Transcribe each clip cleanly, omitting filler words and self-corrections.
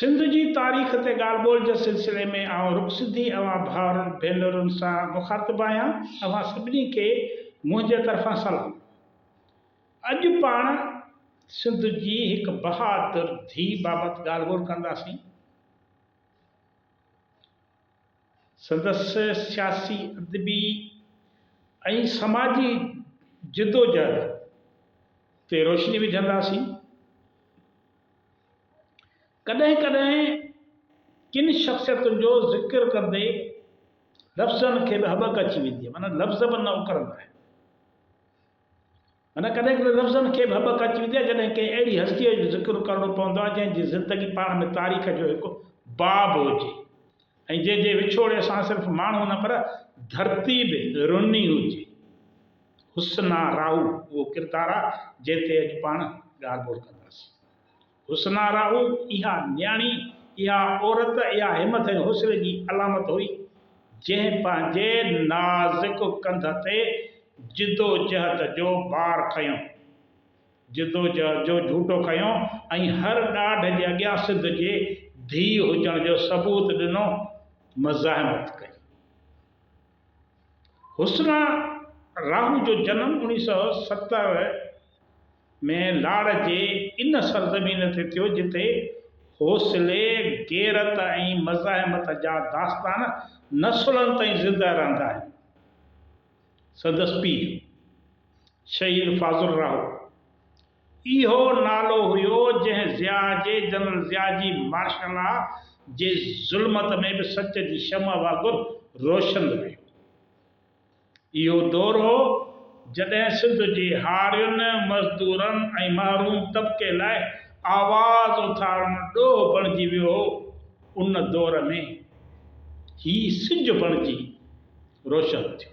सिंध जी तारीख़ ते ॻाल्हि ॿोल जे सिलसिले में आउं रुख़सती अवां भाउरनि भेनरुनि सां मुख़ातिबु आहियां। अवां सभिनी खे मुंहिंजे तरफ़ां सलाम। अॼु पाण सिंध जी हिकु बहादुर धीउ बाबति ॻाल्हि ॿोल कंदासीं। संदसि सियासी अदबी ऐं समाजी जिदोजहद ते रोशनी विझंदासीं। कॾहिं कॾहिं किन शख़्सियतुनि जो ज़िक्र कंदे लफ़्ज़नि खे बि हॿक अची वेंदी आहे, माना लफ़्ज़ बि न उकरंदा आहिनि। माना कॾहिं कॾहिं लफ़्ज़नि खे बि हॿक अची वेंदी आहे जॾहिं कंहिं अहिड़ी हस्तीअ जो ज़िक्र करणो पवंदो आहे जंहिंजी ज़िंदगी पाण में तारीख़ जो हिकु बाब हुजे ऐं जंहिंजे विछोड़े सां सिर्फ़ु माण्हू न पर धरती बि रुनी हुजे। हुस्ना राहू उहो किरदारु आहे जंहिं ते अॼु पाण ॻाल्हि ॿोल कंदासीं। हुस्ना राहू इहा न्याणी, इहा औरत, इहा हिमत ऐं हौसले जी अलामत हुई जंहिं पंहिंजे नाज़ुक कंध ते जिदोजहद जो बार खयों, जिदोजहद जो झूटो खयों ऐं हर ॾाढ जे अॻियां सिंध जे धीउ हुजण जो सबूत ॾिनो, मज़ाहमत कई। हुस्ना राहू जो जनम 1970 में लाड़ जे इन सरज़मीन ते थियो जिते हौसले, गैरत ऐं मज़ाहमत जा दास्तान नसुलनि ताईं ज़िंदा रहंदा आहिनि। संदसि पीउ शहीद फाज़ुल राहू, इहो नालो हुयो जंहिं ज़िया जे जनरल ज़िया जी मार्शल लॉ जे ज़ुल्मत में बि सच जी शमा वांगुरु रोशन रहियो। इहो दौर हो जॾहिं सिंध जे हारियुनि, मज़दूरनि ऐं महरूम तबिके लाइ आवाज़ उथारण ॾोह बणिजी वियो हो। उन दौर में ही सिज बणिजी रोशन थियो।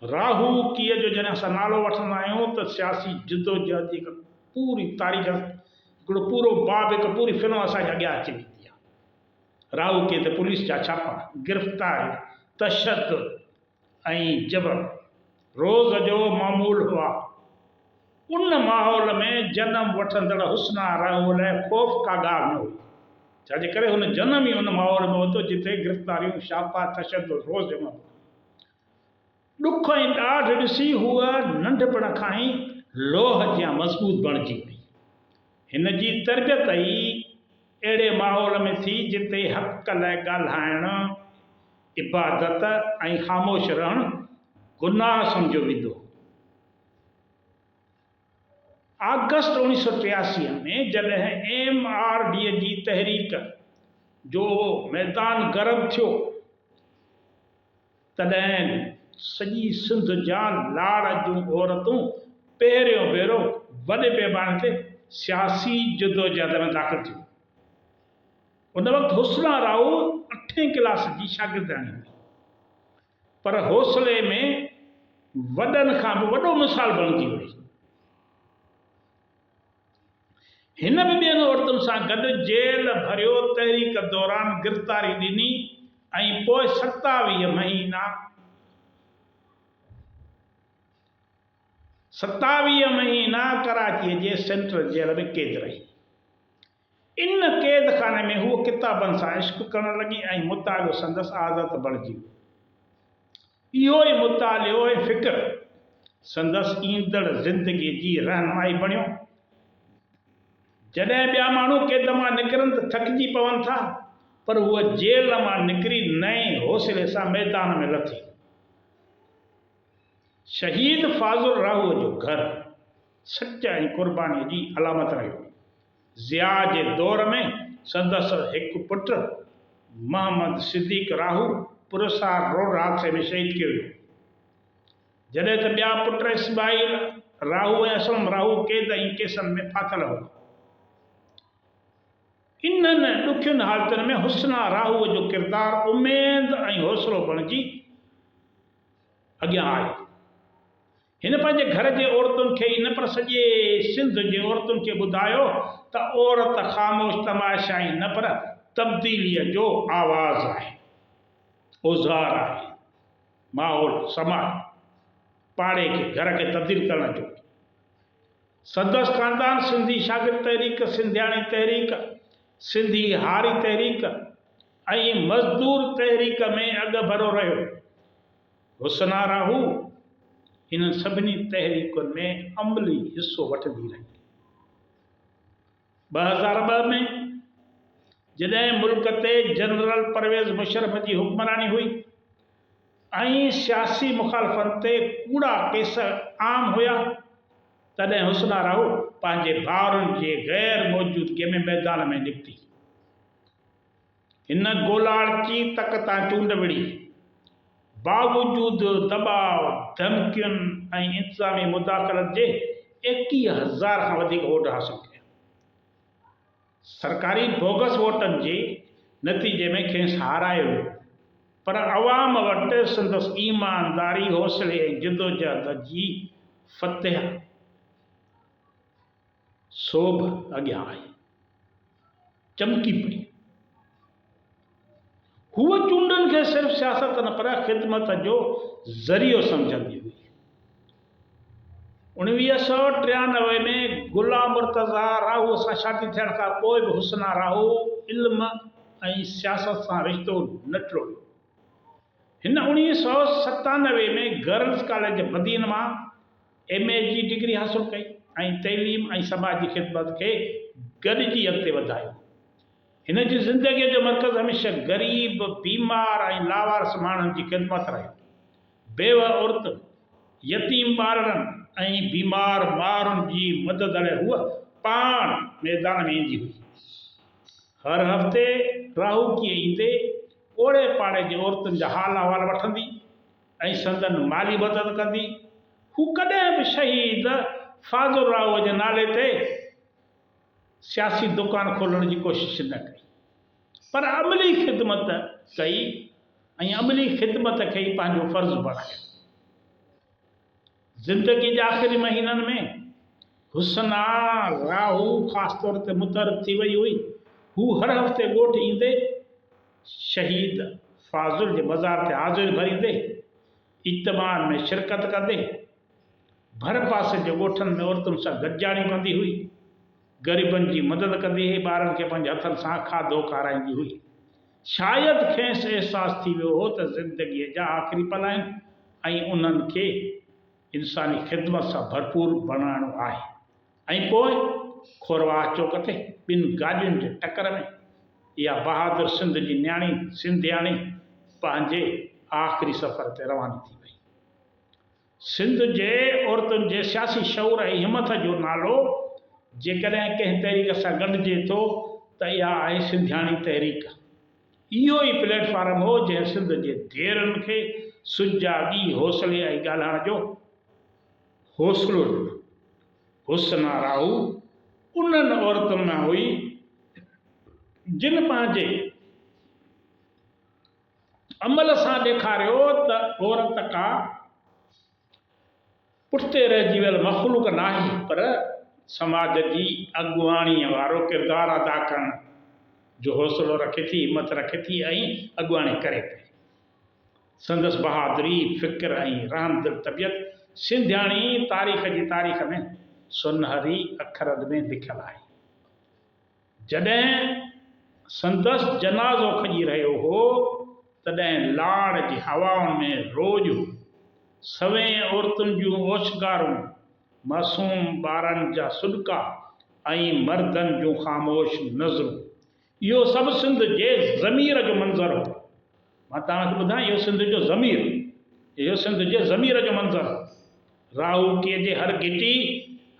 राहू कीअ जो जॾहिं असां नालो वठंदा आहियूं त सियासी जिदोजहद जी हिकु पूरी तारीख़, हिकिड़ो पूरो बाब, हिकु पूरी फिल्म असांजे अॻियां अची वेंदी आहे। राहू कीअ त पुलिस जा छापा, गिरफ़्तारी, तशद्दुद ऐं जबर रोज़ जो मामूल हुआ। उन माहौल में जनम वठंदड़ हुस्ना राहू लाइ ख़ौफ़ का ॻाल्हि न हुई, छाजे करे हुन जनम ई उन माहौल में वरितो जिते गिरफ़्तारियूं, छापा, तशद्दुद रोज़ जमा हुआ। ॾुख ऐं ॾाढ ॾिसी हूअ नंढपण खां ई लोह जियां मज़बूत बणिजी वई। हिन जी तरबियत ई अहिड़े माहौल में थी जिते हक़ लाइ ॻाल्हाइणु, इबादत ऐं ख़ामोश रहणु गुनाह सम्झो वेंदो। अगस्त 1983 में जॾहिं MRD जी तहरीक जो मैदान गरम थियो तॾहिं सॼी सिंध जा लाड़ जूं औरतूं पहिरियों भेरो वॾे पैमाने ते सियासी जिदोजहद में दाख़िल थियूं। उन वक़्तु हुस्ना राहू 8वीं क्लास जी शागिर्दानी हुई, पर हौसले में वॾनि खां बि वॾो मिसाल बणिजी वई। हिन बि ॿियनि औरतुनि सां गॾु जेल भरियो तहरीक दौरान गिरफ़्तारी ॾिनी ऐं पोइ 27 महीना कराचीअ जे सेंट्रल जेल में क़ैद रही। इन क़ैद खाने में हूअ किताबनि सां इश्क करणु लॻी ऐं मुतालियो संदसि आदत बणिजी वई। इहो ई मुतालियो ऐं फ़िक्र संदसि ईंदड़ ज़िंदगीअ जी रहनुमाई बणियो। जॾहिं ॿिया माण्हू क़ैद मां निकिरनि त थकिजी पवनि था, पर हूअ जेल मां निकिरी नए हौसले सां मैदान में लथी। शहीद फाज़ुल राहू जो घर सच ऐं क़ुर्बानीअ जी अलामत रहियो। ज़िया जे दौर में संदसि हिकु पुटु मोहम्मद सिद्दीक़ राहू पुरसार रोड हादसे में शहीद कयो वियो, जॾहिं त ॿिया पुट इस्माइल राहू ऐं असलम राहू क़ैद ऐं केसनि में फाथल हुआ। इन्हनि ॾुखियुनि हालतुनि में हुस्ना राहू जो किरदारु उमेद ऐं हौसलो बणिजी अॻियां आयो। हिन पंहिंजे घर जे औरतुनि खे ई न पर सॼे सिंध जे औरतुनि खे ॿुधायो त औरत ख़ामोश तमाशाई न पर तब्दीलीअ जो आवाज़ आहे, औज़ार आहे। माहौल, समाज, पाड़े खे, घर खे तब्दील करण जो। संदसि ख़ानदान सिंधी शागिर्द तहरीक, सिंधियाणी तहरीक, सिंधी हारी तहरीक ऐं मज़दूर तहरीक में अॻु भरो रहियो। हुस्ना राहू इन सभिनी तहरीकुनि में अमली हिसो वठंदी रही। 2002 में जॾहिं मुल्क ते जनरल परवेज़ मुशर्रफ जी हुक्मरानी हुई ऐं सियासी मुखालफ़न ते कूड़ा केस आम हुया, तॾहिं हुस्ना राहू पंहिंजे भाउरनि जे गैर मौजूदगीअ में मैदान में निकिती। हिन गोलाड़ची तक तां चूंड विड़ी, बावजूद दबाव, धमकियुनि ऐं इंतज़ामी मुदाख़लत जे 21,000 खां वधीक वोट हासिल कया। सरकारी बोगस वोटनि जे नतीजे में खेसि हारायो वियो, पर अवाम वटि संदसि ईमानदारी, हौसले ऐं जिदोजहद जी फतेह सोभ अॻियां आई, चमकी पई। हूअ चूंडनि खे सिर्फ़ सियासत न पर ख़िदमत जो ज़रियो सम्झंदी हुई। 1993 में गुलाम मुर्तज़ा राहू सां शादी थियण खां पोइ बि हुस्ना राहू इल्म ऐं सियासत सां रिश्तो न टोड़ियो। हिन 1997 में गर्ल्स कॉलेज मदीन मां MA जी डिग्री हासिल कई ऐं तइलीम ऐं समाजी ख़िदमत खे गॾिजी अॻिते वधायो। हिन जी ज़िंदगीअ जो मर्कज़ हमेशह ग़रीब, बीमार ऐं लावारस माण्हुनि जी ख़िदमत रहियो। बेवा औरतुनि, यतीम ॿारनि ऐं बीमार माण्हुनि जी मदद लाइ हूअ पाण मैदान में ईंदी हुई। हर हफ़्ते राहूकीअ ईंदे ओड़े पाड़े जी औरतुनि जा हाल अहवाल वठंदी ऐं संदन माली मदद कंदी। हू कॾहिं बि शहीद फाज़ुल राहूअ जे नाले ते सियासी दुकान खोलण जी कोशिश न कई, पर अमली ख़िदमत कई ऐं अमली ख़िदमत खे ई पंहिंजो फ़र्ज़ु बणायो। ज़िंदगी जे आख़िरी महीननि में हुस्ना राहू ख़ासि तौर ते मुतहरक थी वई हुई। हू हर हफ़्ते ॻोठ ईंदे शहीद फाज़ुल जे मज़ार ते हाज़िरी भरींदे, इज्तिमाअनि में शिरकत कंदे, भर पासे जे ॻोठनि में औरतुनि सां गॾिजाणी कंदी हुई, ग़रीबनि जी मदद कंदी हुई, ॿारनि खे पंहिंजे हथनि सां खाधो खाराईंदी हुई। शायदि खेसि अहसासु थी वियो हो त ज़िंदगीअ जा आख़िरी पल आहिनि ऐं उन्हनि खे इंसानी ख़िदमत सां भरपूर बणाइणो आहे। ऐं पोइ खोरवाह चौक ते ॿिनि गाॾियुनि जे टकर में इहा बहादुर सिंध जी न्याणी सिंधियाणी पंहिंजे आख़िरी सफ़र ते रवानी थी वई। सिंध जे औरतुनि जे सियासी शऊर ऐं हिमत जो नालो जेकॾहिं कंहिं तहरीक सां गॾिजे थो त इहा आहे सिंधियाणी तहरीक। इहो ई प्लेटफॉर्म हो जंहिं सिंध जे धेरनि खे सुजाॻी, हौसले ऐं ॻाल्हाइण जो हौसलो ॾिनो। हुस्ना राहू उन्हनि औरतुनि मां हुई जिन पंहिंजे अमल सां ॾेखारियो त औरत का पुठिते रहिजी वियल मख़लूक नाहे, पर समाज जी अॻुवाणीअ वारो किरदारु अदा करण जो हौसलो रखे थी, हिमत रखे थी ऐं अॻुवाणी करे पई। संदसि बहादुरी, फ़िक्र ऐं रहमदिल तबियत सिंधियाणी तारीख़ जी तारीख़ में सुनहरी अखरनि में लिखियलु आहे। जॾहिं संदसि जनाज़ो खॼी रहियो हो तॾहिं लाड़ जी हवाउनि में रोज़ सवें औरतुनि जूं ओछगारूं, मासूम ॿारनि जा सुॾका ऐं मर्दनि जूं ख़ामोश नज़रूं, इहो सभु सिंध जे ज़मीर जो मंज़रु हो। मां तव्हांखे ॿुधायां, इहो सिंध जो ज़मीर, इहो सिंध जे ज़मीर जो मंज़रु। राहूकीअ जे हर घिटी,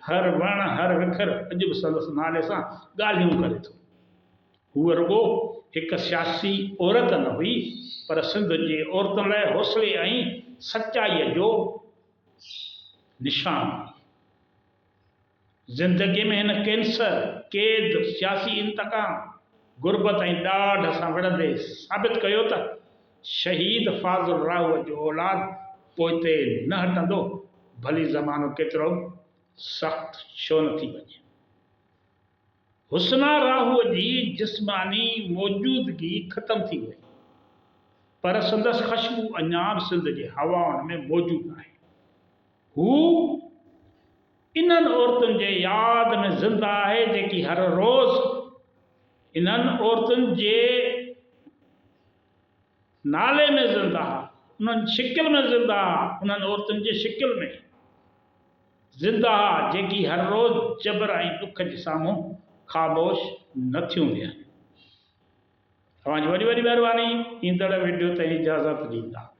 हर वण, हर विखर अॼु बि संदसि नाले सां ॻाल्हियूं करे थो। हूअ रुॻो हिकु सियासी औरत न हुई, पर सिंध जे औरतुनि लाइ हौसले ऐं सचाईअ जो निशान। ज़िंदगीअ में हिन कैंसर, क़ैद, सियासी इंतकाम, गुरबत ऐं ॾाढ सां विढ़ंदे साबित कयो त शहीद फाज़ुल राहूअ जो औलाद पोइते न हटंदो, भली ज़मानो केतिरो सख़्तु छो न थी वञे। हुस्ना राहूअ जी जिस्मानी मौजूदगी ख़तम थी वई, पर संदसि ख़ुशबू अञा बि सिंध जे हवाउनि में मौजूदु आहे। हू इन्हनि औरतुनि जे यादि में ज़िंदा आहे जेकी हर रोज़ इन्हनि औरतुनि जे नाले में ज़िंदा, उन्हनि शिकिल में ज़िंदा, उन्हनि औरतुनि जे शिकिल में ज़िंदा जेकी हर रोज़ जबर ऐं दुख जे साम्हूं ख़ामोश न थियूं वेहनि। तव्हांजी वॾी वॾी महिरबानी। ईंदड़ वीडियो ताईं इजाज़त ॾींदा।